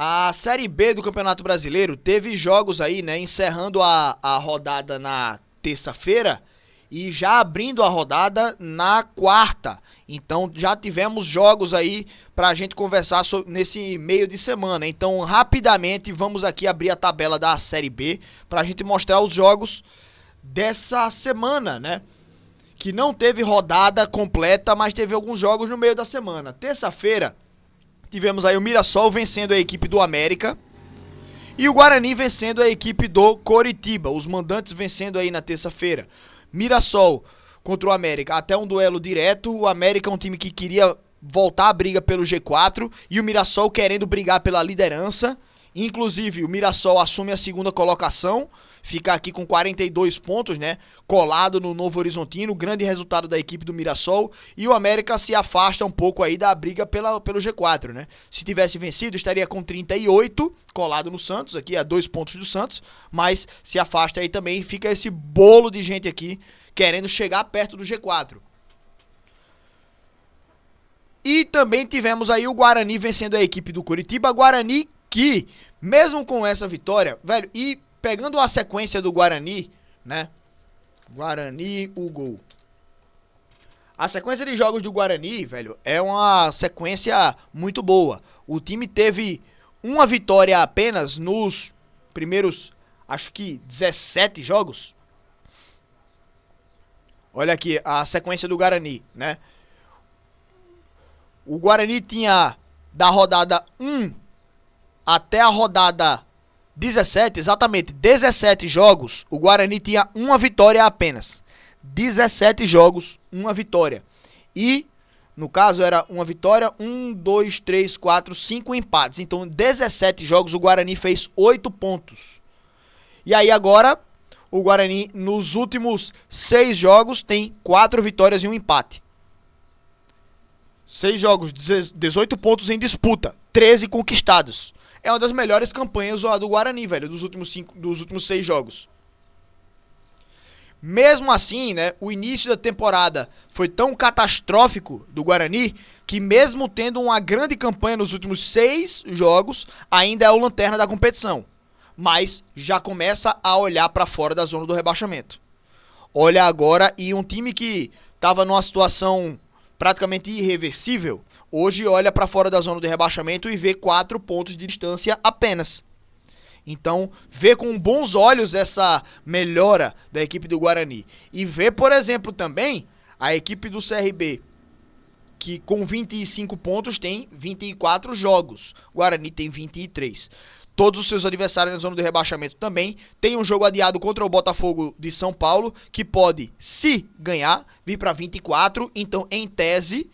A Série B do Campeonato Brasileiro teve jogos aí, né, encerrando a rodada na terça-feira e já abrindo a rodada na quarta. Então já tivemos jogos aí pra gente conversar nesse meio de semana. Então rapidamente vamos aqui abrir a tabela da Série B pra gente mostrar os jogos dessa semana, né? Que não teve rodada completa, mas teve alguns jogos no meio da semana. Terça-feira tivemos aí o Mirassol vencendo a equipe do América e o Guarani vencendo a equipe do Coritiba. Os mandantes vencendo aí na terça-feira. Mirassol contra o América, até um duelo direto. O América é um time que queria voltar à briga pelo G4 e o Mirassol querendo brigar pela liderança. Inclusive, o Mirassol assume a segunda colocação, fica aqui com 42 pontos, né? Colado no Novo Horizontino, grande resultado da equipe do Mirassol. E o América se afasta um pouco aí da briga pelo G4, né? Se tivesse vencido, estaria com 38, colado no Santos, aqui a 2 pontos do Santos. Mas se afasta aí também, fica esse bolo de gente aqui querendo chegar perto do G4. E também tivemos aí o Guarani vencendo a equipe do Coritiba. Guarani que, mesmo com essa vitória, velho, e pegando a sequência do Guarani, né? Guarani, o gol. A sequência de jogos do Guarani, velho, é uma sequência muito boa. O time teve uma vitória apenas nos primeiros, acho que 17 jogos. Olha aqui a sequência do Guarani, né? O Guarani tinha da rodada 1 até a rodada 17, exatamente 17 jogos, o Guarani tinha uma vitória apenas. 17 jogos, uma vitória. E, no caso, era uma vitória, 1, 2, 3, 4, 5 empates. Então, 17 jogos, o Guarani fez 8 pontos. E aí, agora, o Guarani, nos últimos 6 jogos, tem 4 vitórias e um empate. 6 jogos, 18 pontos em disputa, 13 conquistados. É uma das melhores campanhas do Guarani, velho, dos últimos 6 jogos. Mesmo assim, né, o início da temporada foi tão catastrófico do Guarani que mesmo tendo uma grande campanha nos últimos 6 jogos, ainda é o lanterna da competição. Mas já começa a olhar para fora da zona do rebaixamento. Olha agora, e um time que estava numa situação praticamente irreversível, hoje olha para fora da zona de rebaixamento e vê 4 pontos de distância apenas. Então, vê com bons olhos essa melhora da equipe do Guarani. E vê, por exemplo, também a equipe do CRB, que com 25 pontos tem 24 jogos. O Guarani tem 23. Todos os seus adversários na zona de rebaixamento também. Tem um jogo adiado contra o Botafogo de São Paulo, que pode, se ganhar, vir para 24. Então, em tese,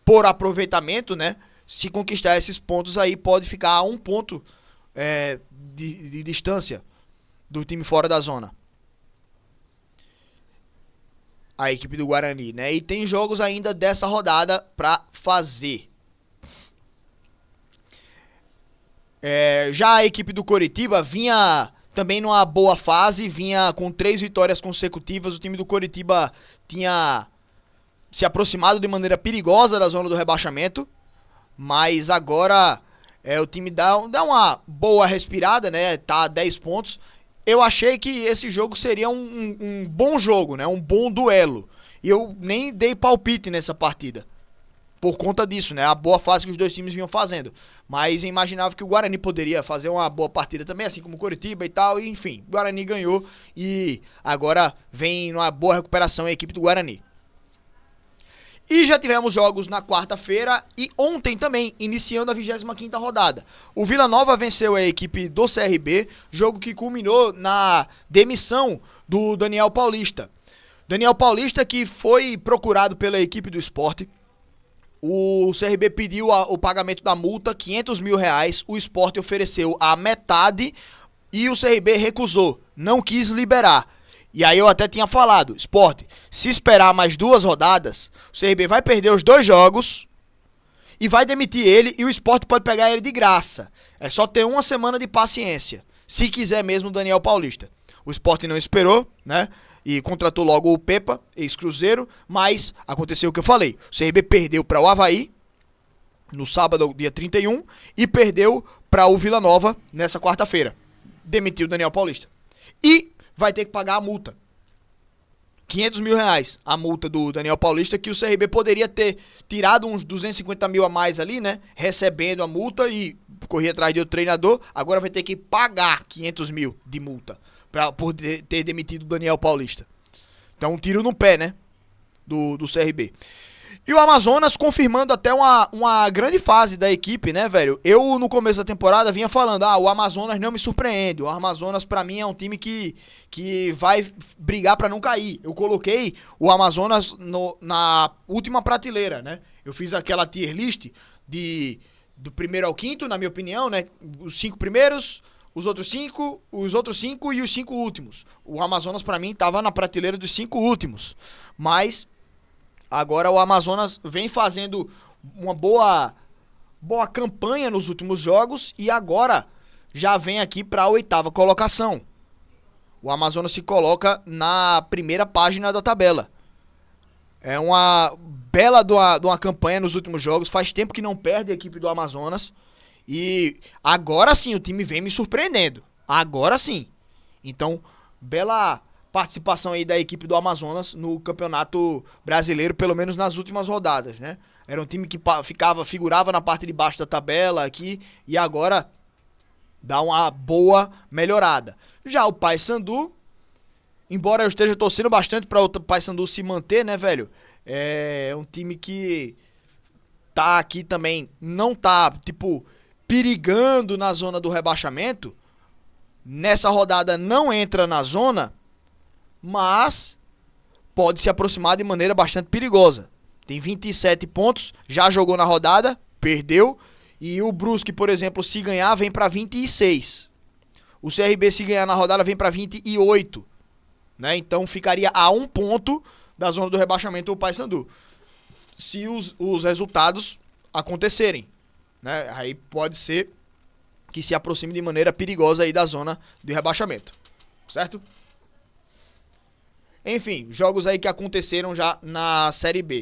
por aproveitamento, né? Se conquistar esses pontos aí, pode ficar a 1 ponto de distância do time fora da zona. A equipe do Guarani, né? E tem jogos ainda dessa rodada para fazer. Já a equipe do Coritiba vinha também numa boa fase, vinha com 3 vitórias consecutivas. O time do Coritiba tinha se aproximado de maneira perigosa da zona do rebaixamento, mas agora o time dá uma boa respirada, né? Tá a 10 pontos. Eu achei que esse jogo seria um bom jogo, né? Um bom duelo. E eu nem dei palpite nessa partida. Por conta disso, né? A boa fase que os dois times vinham fazendo. Mas eu imaginava que o Guarani poderia fazer uma boa partida também, assim como o Coritiba e tal. E, enfim, o Guarani ganhou e agora vem numa boa recuperação a equipe do Guarani. E já tivemos jogos na quarta-feira e ontem também, iniciando a 25ª rodada. O Vila Nova venceu a equipe do CRB, jogo que culminou na demissão do Daniel Paulista. Daniel Paulista, que foi procurado pela equipe do Sport. O CRB pediu o pagamento da multa, R$500 mil. O Sport ofereceu a metade e o CRB recusou, não quis liberar. E aí eu até tinha falado, Sport, se esperar mais 2 rodadas, o CRB vai perder os 2 jogos e vai demitir ele e o Sport pode pegar ele de graça. É só ter 1 semana de paciência, se quiser mesmo o Daniel Paulista. O Sport não esperou, né? E contratou logo o Pepa, ex-Cruzeiro, mas aconteceu o que eu falei. O CRB perdeu para o Avaí no sábado, dia 31, e perdeu para o Vila Nova nessa quarta-feira. Demitiu o Daniel Paulista. E vai ter que pagar a multa. R$500 mil a multa do Daniel Paulista, que o CRB poderia ter tirado uns 250 mil a mais ali, né? Recebendo a multa e correr atrás do treinador. Agora vai ter que pagar 500 mil de multa por ter demitido o Daniel Paulista. Então um tiro no pé, né? Do CRB. E o Amazonas confirmando até uma grande fase da equipe, né, velho? Eu, no começo da temporada, vinha falando, o Amazonas não me surpreende. O Amazonas, pra mim, é um time que vai brigar pra não cair. Eu coloquei o Amazonas na última prateleira, né? Eu fiz aquela tier list do primeiro ao quinto, na minha opinião, né? Os 5 primeiros, os outros 5 e os 5 últimos. O Amazonas, pra mim, tava na prateleira dos 5 últimos. Mas agora o Amazonas vem fazendo uma boa campanha nos últimos jogos e agora já vem aqui para a 8ª colocação. O Amazonas se coloca na primeira página da tabela. É uma bela de uma campanha nos últimos jogos. Faz tempo que não perde a equipe do Amazonas. E agora sim o time vem me surpreendendo. Agora sim. Então, bela participação aí da equipe do Amazonas no Campeonato Brasileiro, pelo menos nas últimas rodadas, né? Era um time que figurava na parte de baixo da tabela aqui e agora dá uma boa melhorada. Já o Paysandu, embora eu esteja torcendo bastante para o Paysandu se manter, né, velho? É um time que tá aqui também, não tá, tipo, perigando na zona do rebaixamento. Nessa rodada não entra na zona, mas pode se aproximar de maneira bastante perigosa. Tem 27 pontos, já jogou na rodada, perdeu. E o Brusque, por exemplo, se ganhar, vem para 26. O CRB, se ganhar na rodada, vem para 28. Né? Então ficaria a 1 ponto da zona do rebaixamento o Paysandu. Se os resultados acontecerem. Né? Aí pode ser que se aproxime de maneira perigosa aí da zona de rebaixamento. Certo? Enfim, jogos aí que aconteceram já na Série B.